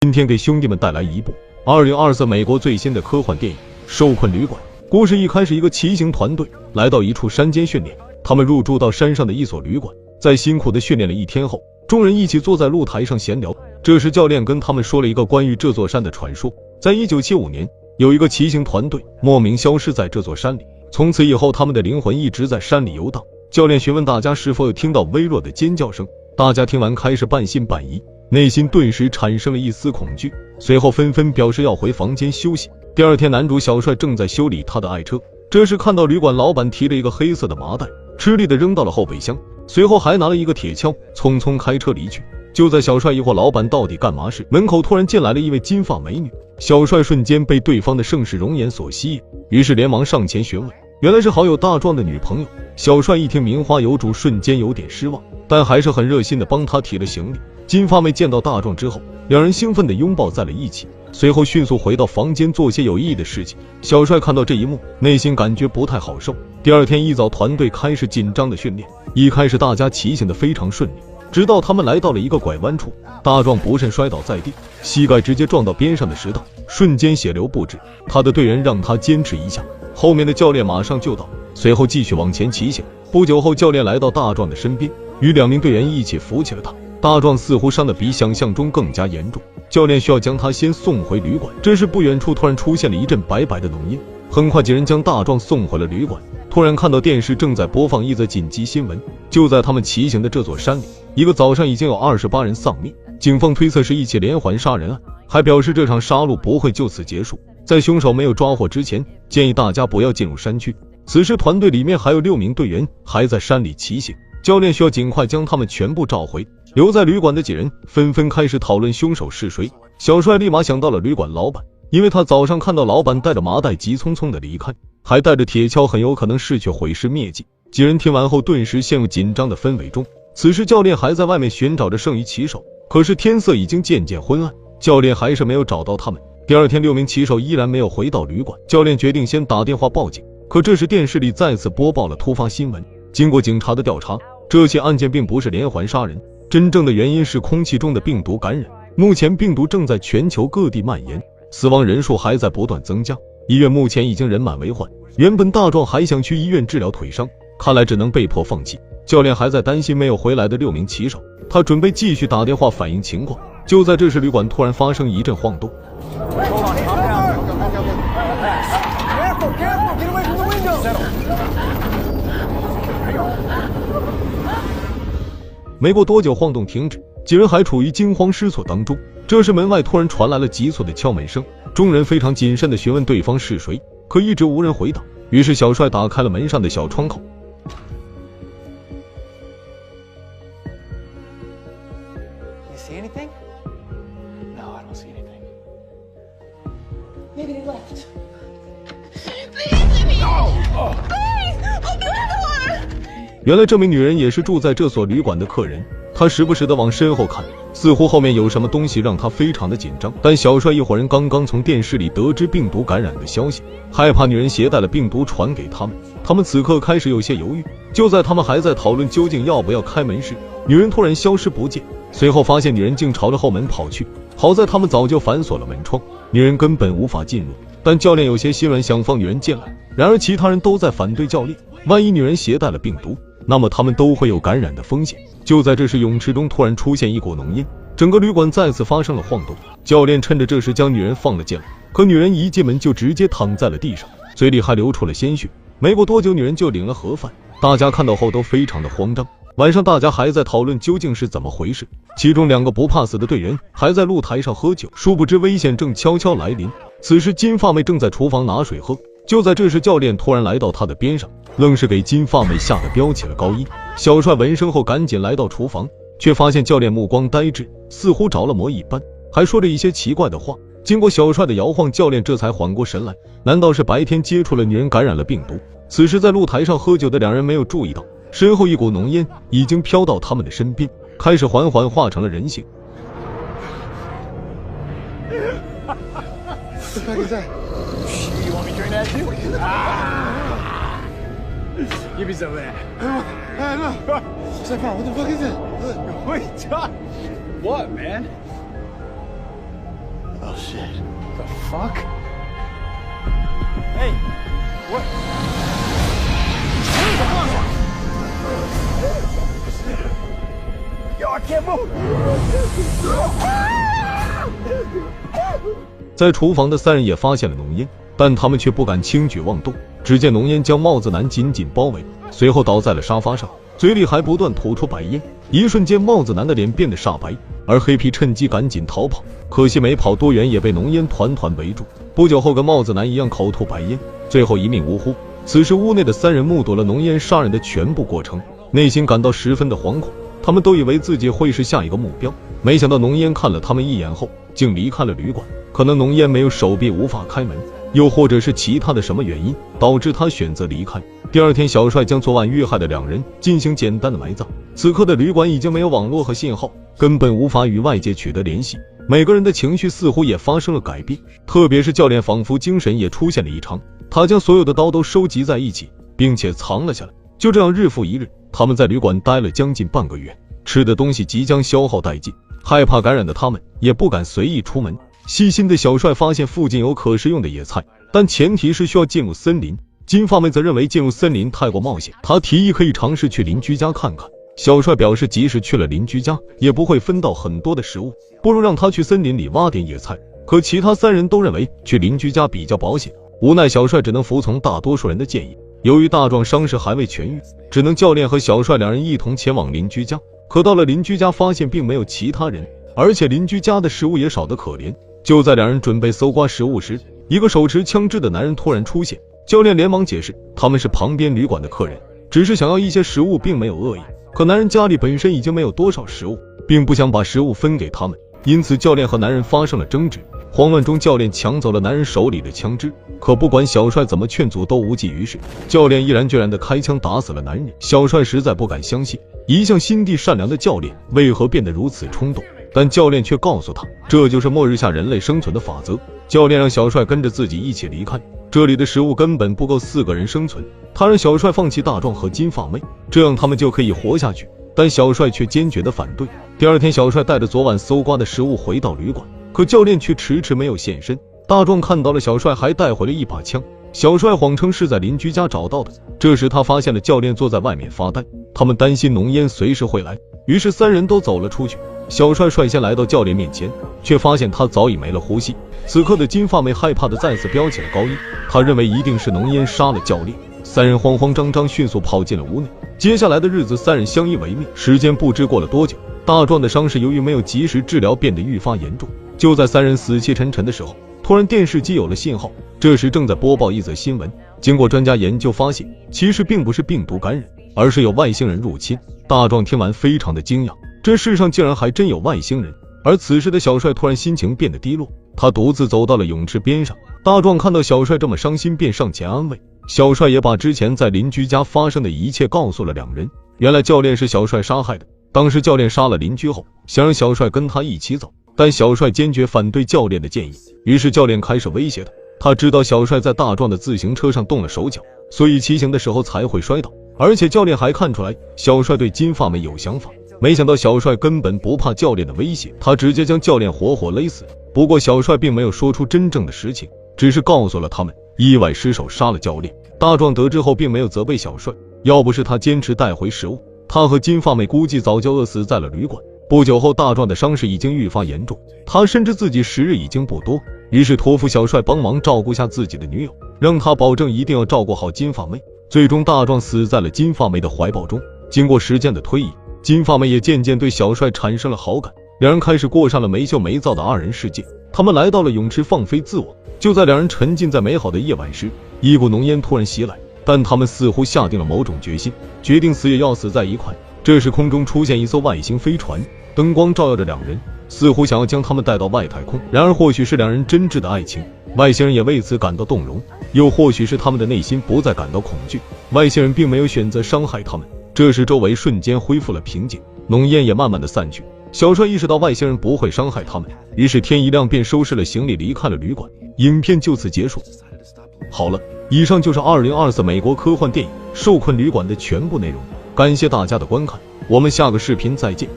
今天给兄弟们带来一部2024美国最新的科幻电影《受困旅馆》。故事一开始，一个骑行团队来到一处山间训练，他们入住到山上的一所旅馆，在辛苦的训练了一天后，众人一起坐在露台上闲聊。这时教练跟他们说了一个关于这座山的传说。在1975年，有一个骑行团队莫名消失在这座山里，从此以后他们的灵魂一直在山里游荡。教练询问大家是否有听到微弱的尖叫声，大家听完开始半信半疑，内心顿时产生了一丝恐惧，随后纷纷表示要回房间休息。第二天，男主小帅正在修理他的爱车，这时看到旅馆老板提了一个黑色的麻袋，吃力的扔到了后备箱，随后还拿了一个铁锹，匆匆开车离去。就在小帅疑惑老板到底干嘛时，门口突然进来了一位金发美女，小帅瞬间被对方的盛世容颜所吸引，于是连忙上前询问，原来是好友大壮的女朋友。小帅一听名花有主，瞬间有点失望，但还是很热心的帮他提了行李。金发妹见到大壮之后，两人兴奋地拥抱在了一起，随后迅速回到房间做些有意义的事情。小帅看到这一幕，内心感觉不太好受。第二天一早，团队开始紧张的训练，一开始大家骑行的非常顺利，直到他们来到了一个拐弯处，大壮不慎摔倒在地，膝盖直接撞到边上的石头，瞬间血流不止。他的队员让他坚持一下，后面的教练马上就到，随后继续往前骑行。不久后，教练来到大壮的身边，与两名队员一起扶起了他。大壮似乎伤得比想象中更加严重，教练需要将他先送回旅馆。这时不远处突然出现了一阵白白的浓烟，很快几人将大壮送回了旅馆。突然看到电视正在播放一则紧急新闻，就在他们骑行的这座山里，一个早上已经有28人丧命，警方推测是一起连环杀人案，还表示这场杀戮不会就此结束，在凶手没有抓获之前，建议大家不要进入山区。此时团队里面还有6名队员还在山里骑行，教练需要尽快将他们全部召回。留在旅馆的几人纷纷开始讨论凶手是谁。小帅立马想到了旅馆老板，因为他早上看到老板带着麻袋急匆匆的离开，还带着铁锹，很有可能是去毁尸灭迹。几人听完后顿时陷入紧张的氛围中。此时教练还在外面寻找着剩余骑手，可是天色已经渐渐昏暗，教练还是没有找到他们。第二天6名骑手依然没有回到旅馆，教练决定先打电话报警。可这时电视里再次播报了突发新闻，经过警察的调查，这起案件并不是连环杀人，真正的原因是空气中的病毒感染。目前病毒正在全球各地蔓延，死亡人数还在不断增加，医院目前已经人满为患。原本大壮还想去医院治疗腿伤，看来只能被迫放弃。教练还在担心没有回来的6名骑手，他准备继续打电话反映情况。就在这时，旅馆突然发生一阵晃动，没过多久晃动停止，几人还处于惊慌失措当中。这时门外突然传来了急促的敲门声，众人非常谨慎地询问对方是谁，可一直无人回答。于是小帅打开了门上的小窗口，原来这名女人也是住在这所旅馆的客人，她时不时地往身后看，似乎后面有什么东西让她非常的紧张。但小帅一伙人刚刚从电视里得知病毒感染的消息，害怕女人携带了病毒传给他们，他们此刻开始有些犹豫。就在他们还在讨论究竟要不要开门时，女人突然消失不见，随后发现女人竟朝着后门跑去，好在他们早就反锁了门窗，女人根本无法进入。但教练有些心软，想放女人进来，然而其他人都在反对教练，万一女人携带了病毒，那么他们都会有感染的风险。就在这时，泳池中突然出现一股浓烟，整个旅馆再次发生了晃动。教练趁着这时将女人放了进来，可女人一进门就直接躺在了地上，嘴里还流出了鲜血。没过多久，女人就领了盒饭，大家看到后都非常的慌张。晚上大家还在讨论究竟是怎么回事，其中2个不怕死的队员还在露台上喝酒，殊不知危险正悄悄来临。此时金发妹正在厨房拿水喝，就在这时教练突然来到她的边上，愣是给金发妹吓得飙起了高音。小帅闻声后赶紧来到厨房，却发现教练目光呆滞，似乎着了魔一般，还说着一些奇怪的话。经过小帅的摇晃，教练这才缓过神来，难道是白天接触了女人感染了病毒？此时在露台上喝酒的2人没有注意到，身后一股浓烟已经飘到他们的身边，开始缓缓化成了人形。Give me some of that. Hey, look. Step on. What the fuck is this? Wait, John. What, man? Bullshit. The fuck? Hey, what? Yo, I can't move. 在厨房的三人也发现了浓烟，但他们却不敢轻举妄动。只见浓烟将帽子男紧紧包围，随后倒在了沙发上，嘴里还不断吐出白烟。一瞬间，帽子男的脸变得煞白，而黑皮趁机赶紧逃跑，可惜没跑多远也被浓烟团团围住。不久后，跟帽子男一样口吐白烟，最后一命呜呼。此时屋内的三人目睹了浓烟杀人的全部过程，内心感到十分的惶恐。他们都以为自己会是下一个目标，没想到浓烟看了他们一眼后竟离开了旅馆。可能浓烟没有手臂无法开门，又或者是其他的什么原因导致他选择离开。第二天，小帅将昨晚遇害的两人进行简单的埋葬。此刻的旅馆已经没有网络和信号，根本无法与外界取得联系。每个人的情绪似乎也发生了改变，特别是教练仿佛精神也出现了异常，他将所有的刀都收集在一起，并且藏了下来。就这样日复一日，他们在旅馆待了将近半个月，吃的东西即将消耗殆尽，害怕感染的他们也不敢随意出门。细心的小帅发现附近有可食用的野菜，但前提是需要进入森林。金发妹则认为进入森林太过冒险，她提议可以尝试去邻居家看看。小帅表示即使去了邻居家也不会分到很多的食物，不如让他去森林里挖点野菜。可其他三人都认为去邻居家比较保险，无奈小帅只能服从大多数人的建议。由于大壮伤势还未痊愈，只能教练和小帅两人一同前往邻居家。可到了邻居家，发现并没有其他人，而且邻居家的食物也少得可怜。就在两人准备搜刮食物时，一个手持枪支的男人突然出现。教练连忙解释，他们是旁边旅馆的客人，只是想要一些食物，并没有恶意。可男人家里本身已经没有多少食物，并不想把食物分给他们，因此教练和男人发生了争执。慌乱中，教练抢走了男人手里的枪支，可不管小帅怎么劝阻都无济于事，教练毅然决然地开枪打死了男人。小帅实在不敢相信，一向心地善良的教练为何变得如此冲动，但教练却告诉他，这就是末日下人类生存的法则。教练让小帅跟着自己一起离开，这里的食物根本不够4个人生存。他让小帅放弃大壮和金发妹，这样他们就可以活下去，但小帅却坚决地反对。第二天，小帅带着昨晚搜刮的食物回到旅馆，可教练却迟迟没有现身。大壮看到了小帅，还带回了一把枪。小帅谎称是在邻居家找到的。这时他发现了教练坐在外面发呆，他们担心浓烟随时会来，于是三人都走了出去。小帅率先来到教练面前，却发现他早已没了呼吸。此刻的金发妹害怕的再次飙起了高音，她认为一定是浓烟杀了教练。三人慌慌张张迅速跑进了屋内。接下来的日子，三人相依为命。时间不知过了多久，大壮的伤势由于没有及时治疗，变得愈发严重。就在三人死气沉沉的时候，突然电视机有了信号，这时正在播报一则新闻。经过专家研究发现，其实并不是病毒感染，而是有外星人入侵。大壮听完非常的惊讶，这世上竟然还真有外星人。而此时的小帅突然心情变得低落，他独自走到了泳池边上。大壮看到小帅这么伤心，便上前安慰。小帅也把之前在邻居家发生的一切告诉了两人。原来教练是小帅杀害的，当时教练杀了邻居后，想让小帅跟他一起走，但小帅坚决反对教练的建议，于是教练开始威胁他。他知道小帅在大壮的自行车上动了手脚，所以骑行的时候才会摔倒，而且教练还看出来小帅对金发妹有想法。没想到小帅根本不怕教练的威胁，他直接将教练活活勒死。不过小帅并没有说出真正的实情，只是告诉了他们意外失手杀了教练。大壮得知后并没有责备小帅，要不是他坚持带回食物，他和金发妹估计早就饿死在了旅馆。不久后，大壮的伤势已经愈发严重，他深知自己时日已经不多，于是托付小帅帮忙照顾下自己的女友，让他保证一定要照顾好金发妹。最终大壮死在了金发妹的怀抱中。经过时间的推移，金发妹也渐渐对小帅产生了好感，两人开始过上了没羞没臊的二人世界。他们来到了泳池放飞自我。就在两人沉浸在美好的夜晚时，一股浓烟突然袭来，但他们似乎下定了某种决心，决定死也要死在一块。这时空中出现一艘外星飞船，灯光照耀着两人，似乎想要将他们带到外太空。然而或许是两人真挚的爱情，外星人也为此感到动容，又或许是他们的内心不再感到恐惧，外星人并没有选择伤害他们。这时周围瞬间恢复了平静，浓烟也慢慢的散去。小帅意识到外星人不会伤害他们，于是天一亮便收拾了行李离开了旅馆。影片就此结束。好了，以上就是2024美国科幻电影《受困旅馆》的全部内容，感谢大家的观看，我们下个视频再见。